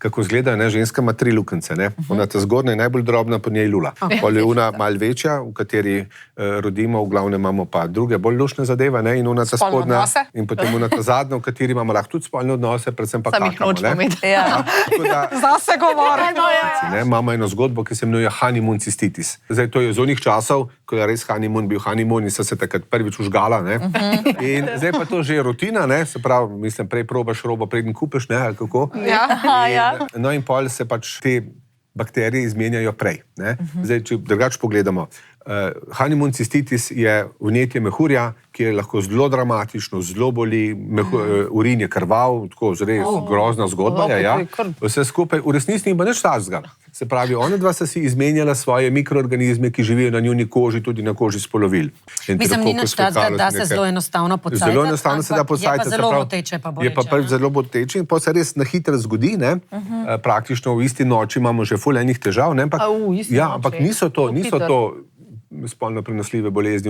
kako izgleda, ne, ženska ima 3 lukence, ne. Ona ta zgornja je najbolj drobna, po njej lula. Pol je ona malo večja, v kateri rodimo, v glavnem imamo pa druge bolj lušne zadeve, ne, in ona ta spodnja, in potem ona ta zadnja, v kateri imamo lahko tudi spolne odnose, predvsem pa kakamo, ne. Zase govori. Imamo eno zgodbo, ki se imenuje honeymoon cystitis. Zdaj, to je iz onih časov, ko je res bil honeymoon in so se takrat prvič užgala, ne. In zdaj pa to že je rutina, ne, se pravi, mislim, prej probaš robo, preden kupiš, ne, ali kako. No in pol se pač te bakterije izmenjajo prej, ne. Zdaj, če drugače pogledamo, honeymoon cystitis je vnetje mehurja, ki je lahko zelo dramatično, zelo boli, urin je krvav, tako zelo grozna zgodba, vse skupaj, v resnici nima nič takega. Se pravi, ona dva sta si izmenjala svoje mikroorganizme, ki živijo na njuni koži, tudi na koži spolovil. Mislim, ni nič takega, da se zelo enostavno pocajtati. Zelo enostavno se da pocajtati. Je pa zelo boteče, pa boleče. Je pa prvi zelo boteče in pa se res na hitro zgodi, ne. Praktično v isti noči imamo že ful enih težav, ne. Ampak niso to spolno prenosljive bolezni.